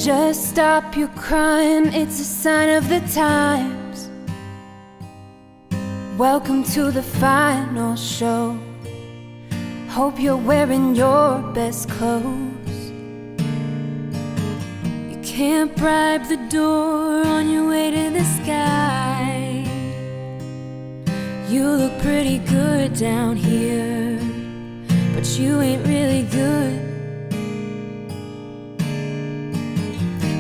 Just stop your crying, it's a sign of the times. Welcome to the final show. Hope you're wearing your best clothes. You can't bribe the door on your way to the sky. You look pretty good down here, but you ain't really good.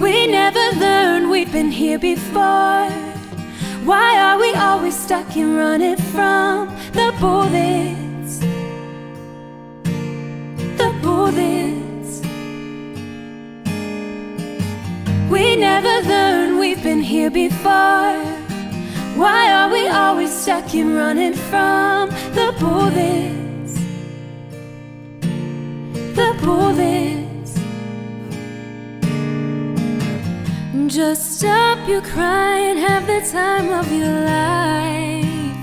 We never learned, we've been here before. Why are we always stuck in running from the bullets? The bullets. We never learned, we've been here before. Why are we always stuck in running from the bullets? The bullets. Just stop your crying, have the time of your life.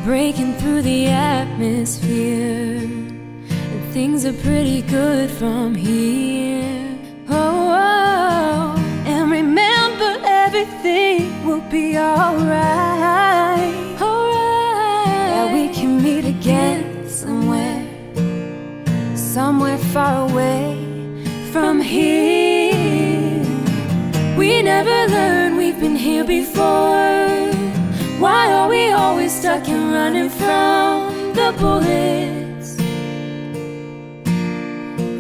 Breaking through the atmosphere, and things are pretty good from here. Oh, and remember, everything will be alright. Alright. Yeah, we can meet again somewhere, somewhere far away from here. We never learned, we've been here before. Why are we always stuck in running from the bullets?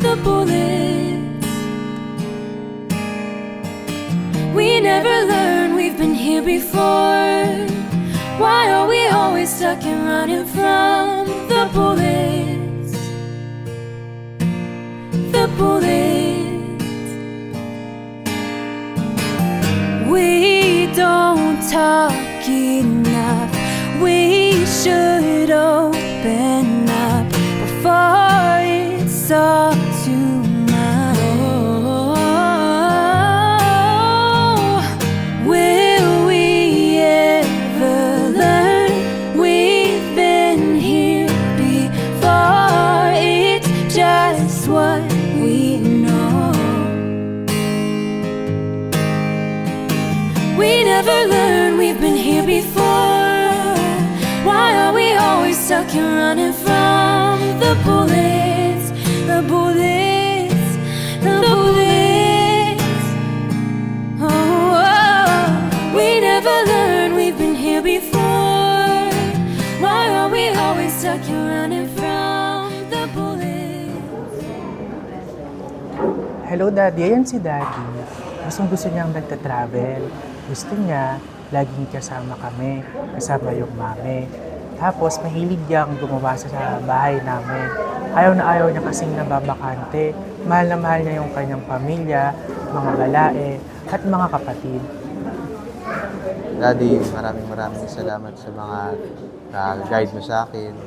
The bullets. We never learned, we've been here before. Why are we always stuck in running from the bullets? The bullets. We don't talk enough. We should open up before it's all too much. Will we ever learn? We've been here before. It's just what we know. We never learned, we've been here before. Why are we always stuck in running from the bullets? The bullets, the bullets. Oh, oh. We never learned, we've been here before. Why are we always stuck in running from the bullets? Hello, Daddy. Ayan si Daddy. Gusto niyang nagta-travel. Gusto niya, laging kasama kami, kasama yung mami. Tapos, mahilig niyang gumawa sa bahay namin. Ayaw na ayaw niya kasing nababakante. Mahal na mahal niya yung kanyang pamilya, mga balae, at mga kapatid. Daddy, maraming salamat sa mga guide mo sa akin.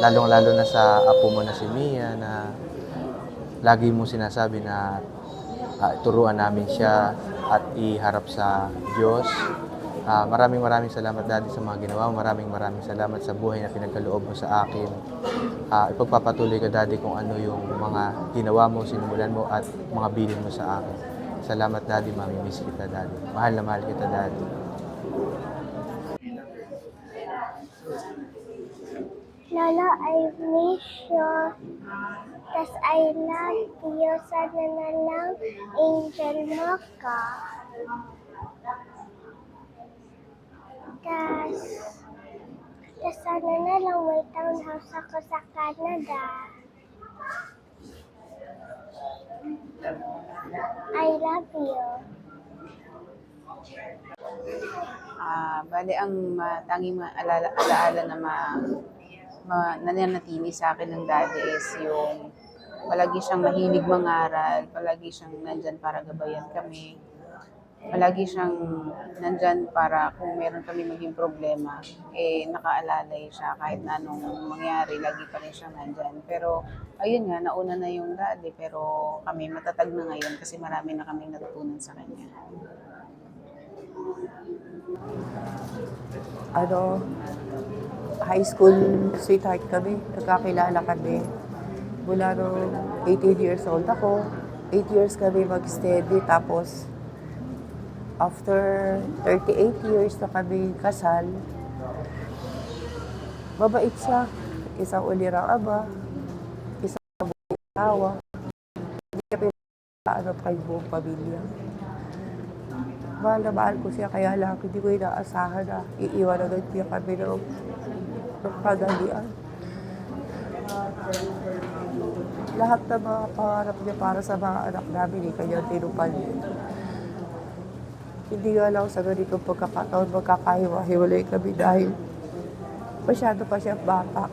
Lalong-lalo na sa apo mo na si Mia na lagi mo sinasabi na turuan namin siya at iharap sa Diyos. Maraming salamat, Daddy, sa mga ginawa mo. Maraming salamat sa buhay na pinagkaloob mo sa akin. Ipagpapatuloy ka, Daddy, kung ano yung mga ginawa mo, sinimulan mo at mga bilin mo sa akin. Salamat, Daddy. Mamimiss kita, Daddy. Mahal na mahal kita, Daddy. Lolo, I miss you. Tas I love you. Sana na lang angel mo ka. Tas sana na lang may townhouse ako sa Canada. I love you. Bale, ang tanging alaala na nananatili sa akin ng Daddy is yung palagi siyang mahilig mangaral, palagi siyang nandyan para gabayan kami, palagi siyang nandyan para kung meron kami maging problema, nakaalalay siya kahit na anong mangyari, lagi pa rin siyang nandyan. Pero ayun nga, nauna na yung Daddy, pero kami matatag na ngayon kasi marami na kaming natutunan sa kanya. High school sweetheart kami, nagkakilala kami. Mula nung 18 years old ako, 8 years kami mag-steady, tapos after 38 years na kami kasal, mabait siya. Isang ulirang ama, isang mabuting asawa. Hindi niya pinag-aanap kay buong pamilya. Mahal na mahal ko siya, kaya lang hindi ko inaasahan na iiwan agad niya kami ng kadalian. Lahat ng mga pangarap niya para sa mga anak namin, kanya tinupad. Hindi nga lang sa ganitong pagkakataon magkakahiwa-hiwalay kami dahil masyado pa siya bata.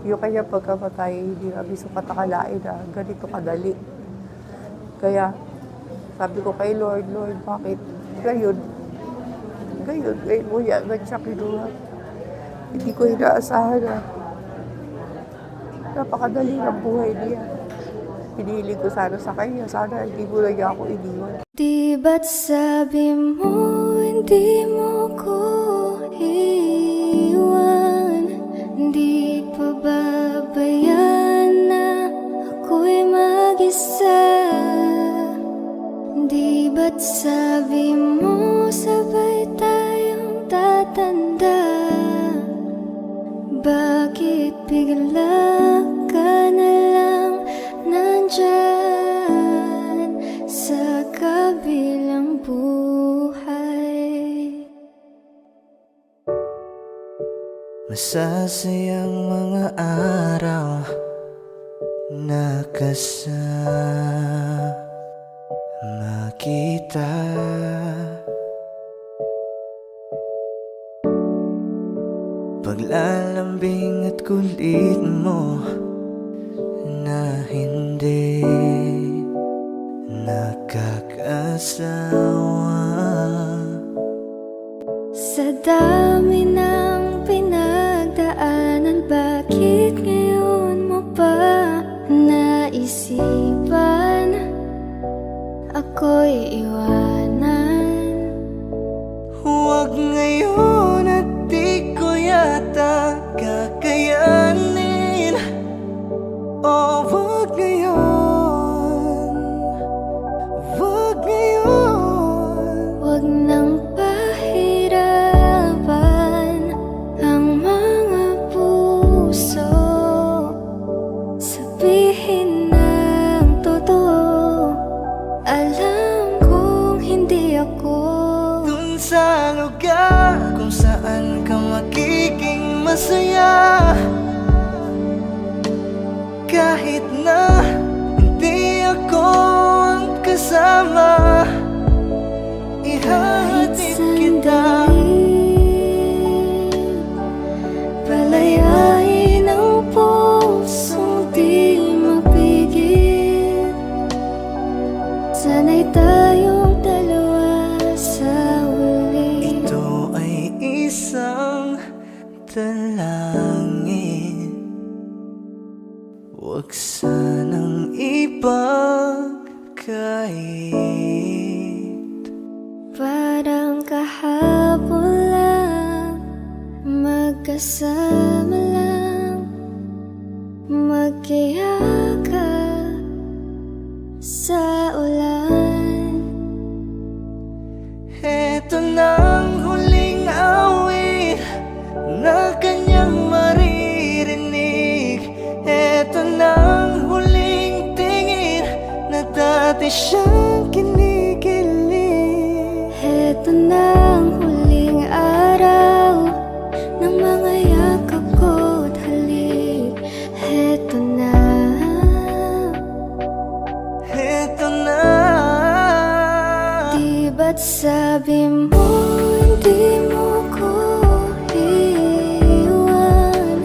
Yung kanyang pagkamatay, hindi kami sumatakalain na ganito kadali. Kaya sabi ko kay Lord, bakit ngayon mo yan, siya kinuha. Hindi ko inaasahan na napakadali ng buhay niya. Pinihiling ko sana sa kanya, sana hindi mo na niya ako iniwan. Di ba't sabi mo hindi mo ko iwan? Di pa babayan na ako'y mag-isa? Di ba't sabi mo sabay tayong tatanda? Bakit bigla ka na lang nandyan sa kabilang buhay? Masasayang mga araw na kasama kita. Paglalambing at kulit mo na hindi nakakasawa. Sa dami ng pinagdaanan, bakit ngayon mo pa naisipan ako'y iwanan? Huwag ngayon at di ko yata kakayanin. Oh, huwag ngayon, huwag ngayon. Huwag nang pahirapan ang mga puso. Sabihin ng totoo, alam kong hindi ako Dun sa lugar kung saan ka magiging masaya, kahit na hindi ako ang kasama, kahit ihahatid kita. sandali. Palayain ang pusong di mapigil. Sana'y tayong dalawa sa huli. Ito ay isang dalangin, huwag sanang ipagkait. Parang kahapon lang, magkasama lang, magkayakap sa ulan. Eto nang huling awit na kanyang maririnig. Eto nang huling tingin na dati siyang kinikilig. Heto na ang huling araw ng mga yakap ko't halik. Heto na. Eto na. Di ba't sabi mo hindi mo ko iwan?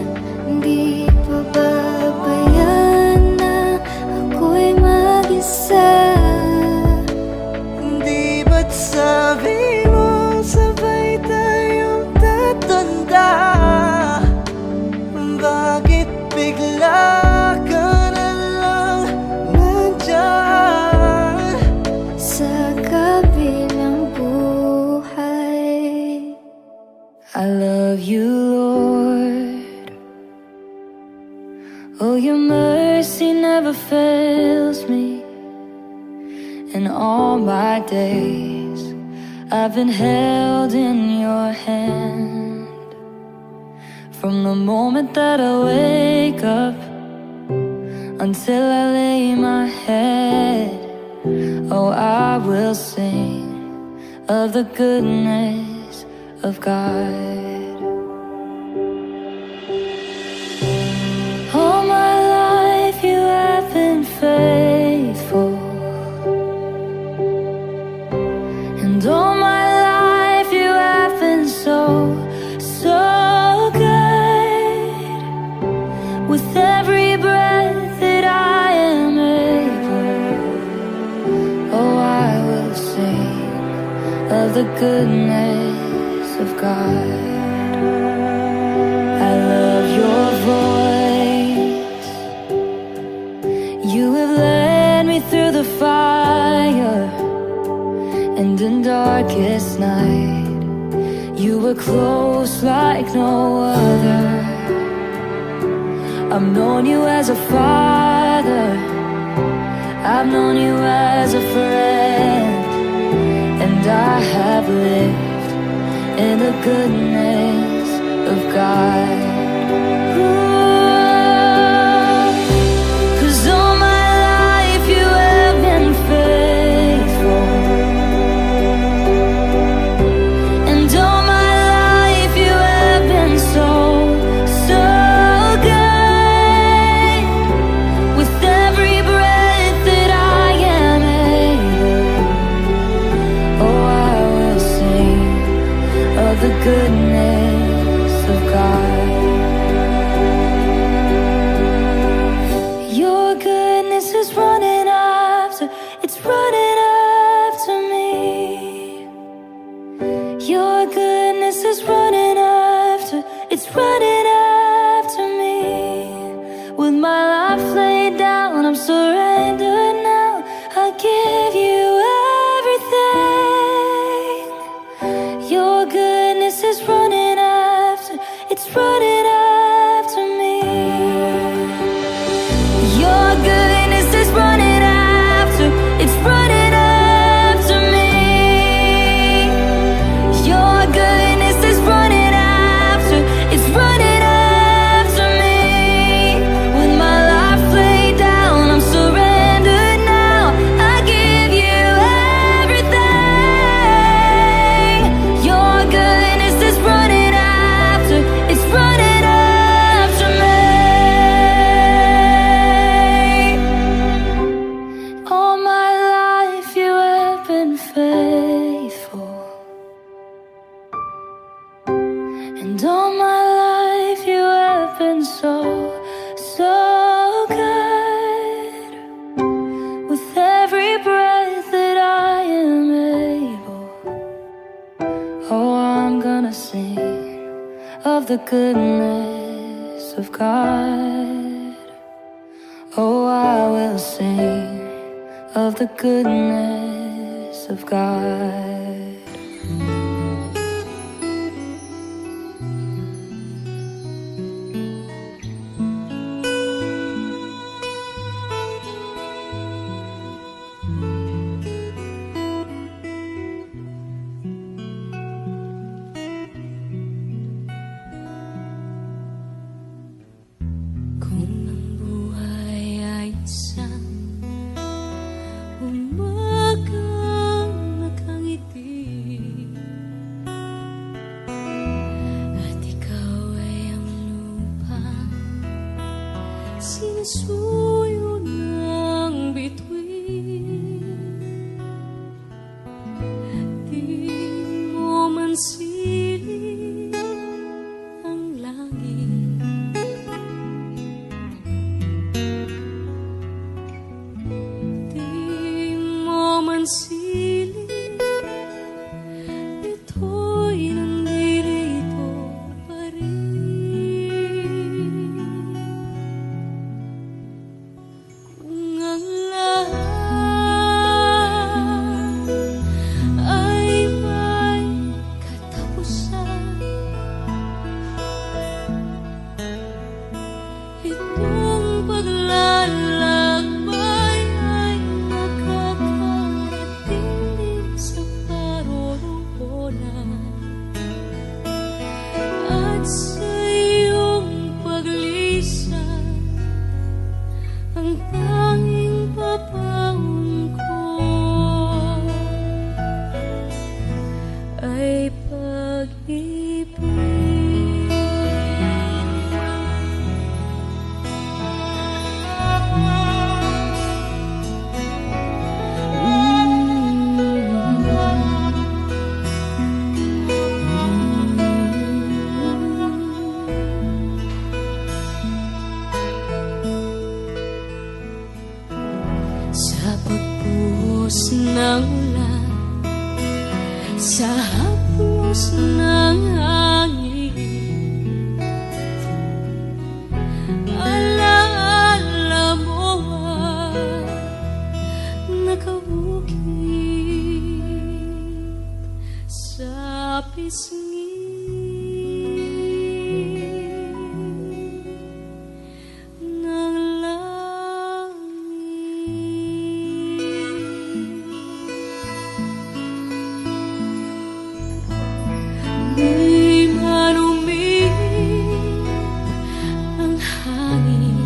Di pa babayan na ako'y mag-isa? Di ba't sabi mo sabay tayong tatanda? Bakit bigla ka na lang nandyan Sa kabilang buhay. In all my days, I've been held in your hand. From the moment that I wake up until I lay my head, oh, I will sing of the goodness of God. All my life you have been faithful, and all my life you have been so, so good. With every breath that I am able, oh, I will sing of the goodness of God. I love your voice. You have led me through the fire, and in darkest night, you were close like no other. I've known you as a father, I've known you as a friend, and I have lived in the goodness of God. Ooh, 'cause all my life you have been faithful, and all my life you have been so, so good. With every breath that I am able, oh, I will sing of the goodness of God. Your goodness is running after, it's running after me. Your goodness is running after, it's running after me. With my life laid down, I'm surrendered now. I give you everything. Your goodness is running after, it's running after me. Your goodness is running after, it's running after me. Your goodness is running after, it's running after me. With my life laid down, I'm surrendered now. I give you everything. Your goodness is running after, it's running after me. All my life you have been faithful, and all my life you have been so, so good. With every breath that I am able, oh, I'm gonna sing of the goodness of God. Oh, I will sing of the goodness of God. Kung ang buhay ay isang umagang nakangiti, at ikaw ay ang lupang sinusuyo ng bituin, di mo man siling ang langit. Di mo man siling, ito'y nandirito pa rin. Kung ang lahat ay may katapusan, itong paglalakbay ay makakarating. Sa pagbuhos ng ulan, sa haplos ng hangin, alaala mo ang nakabukid sa pisngi ng langit. Di marumi ang hangin,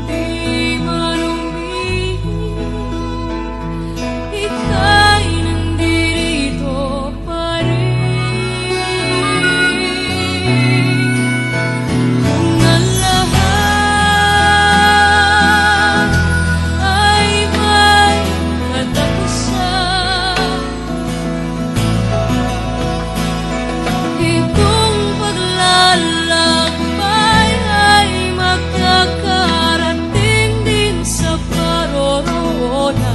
di marumi, ika'y nandito pa rin. Kung ang lahat ay may katapusan, itong paglalakbay ay magkakarating din sa paroroonan.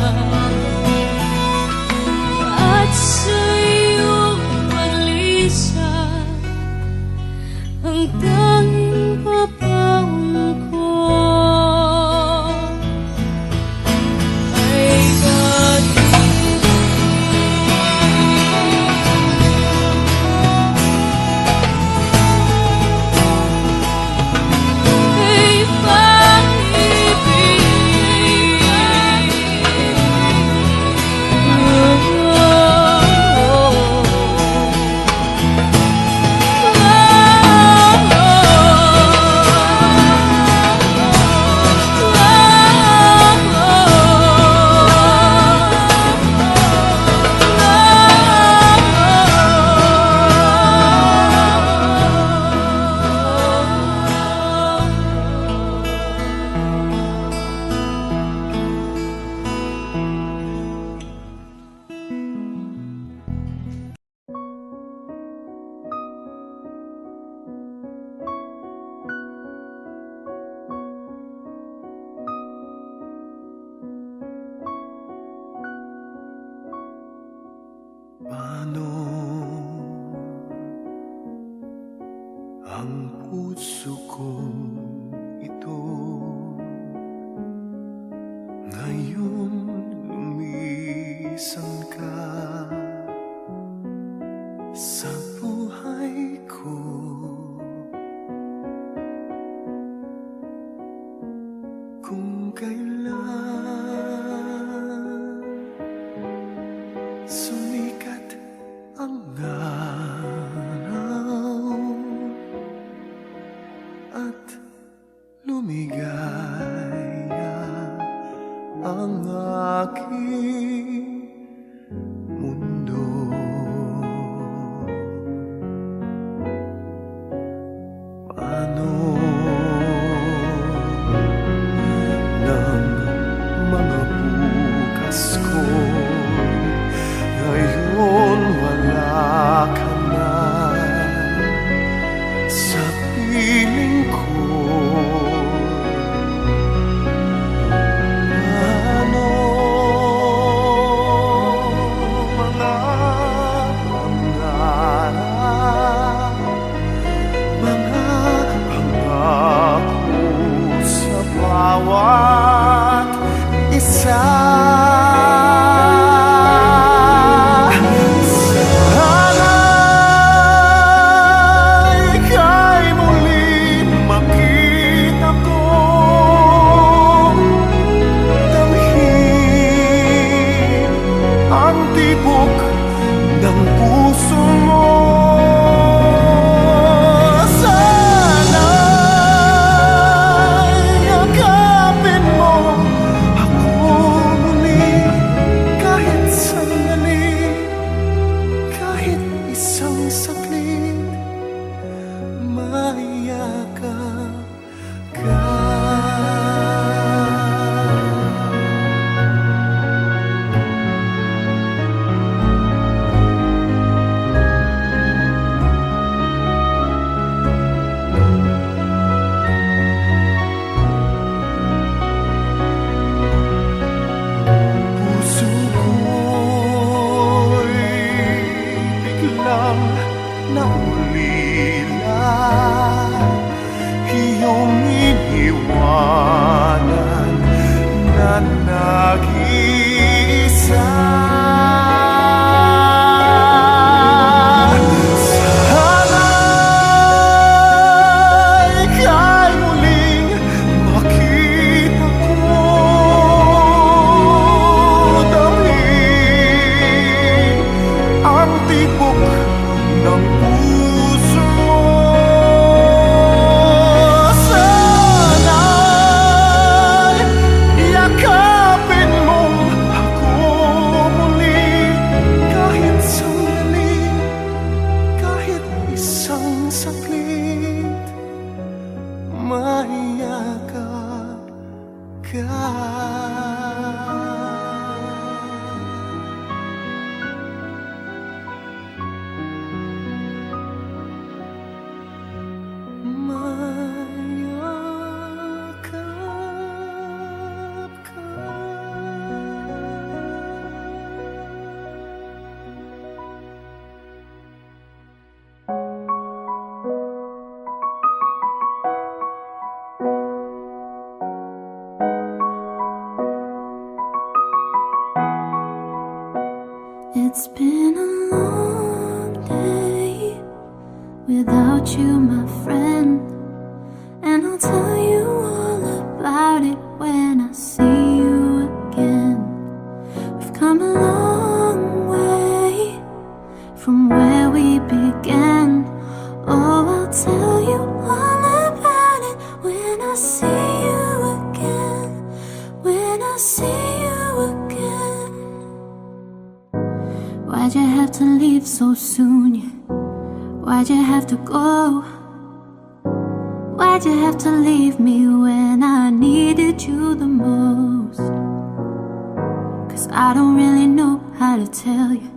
At sa iyong paglisan, ang tanging papaong ko ay pag-ibig. Ay Paano ang puso ko ito ngayon lumisan ka sa buhay ko? Kung kailan sumikat ang araw at lumigaya ang aking mundo. Paano ng mga bukas ko ngayon wala ka na sa piling ko? Paano iyong iniwanan na nag-iisa. Sana'y ika'y muling makita ko, damhin ang tibok ng puso mo. Sana'y yakapin mong ako muli, kahit sandali, kahit isang saglit, maiyakap ka. Mayakap ka. It's been a long day without you, my friend, and I'll tell you all about it when I see you again. We've come a long way from where we began. Oh, I'll tell you all about it when I see you again. When I see you again. Why'd you have to leave so soon? Why'd you have to go? Why'd you have to leave me when I needed you the most? 'Cause I don't really know how to tell you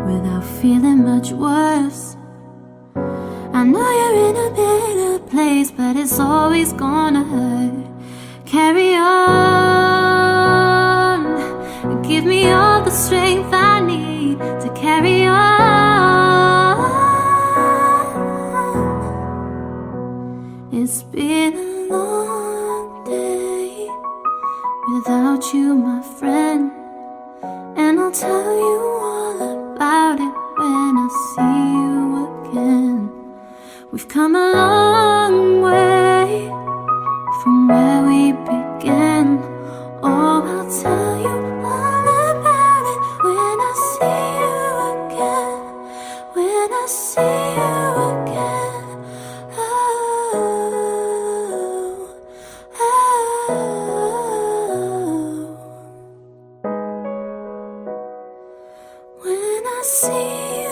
without feeling much worse. I know you're in a better place, but it's always gonna hurt. Carry on. Give me all the strength I need to carry on. It's been a long day without you, my friend, and I'll tell you all about it when I see you again. We've come a long way from where we began. Oh, I'll tell you all about it when I see you again. When I see you again. Oh, oh. When I see you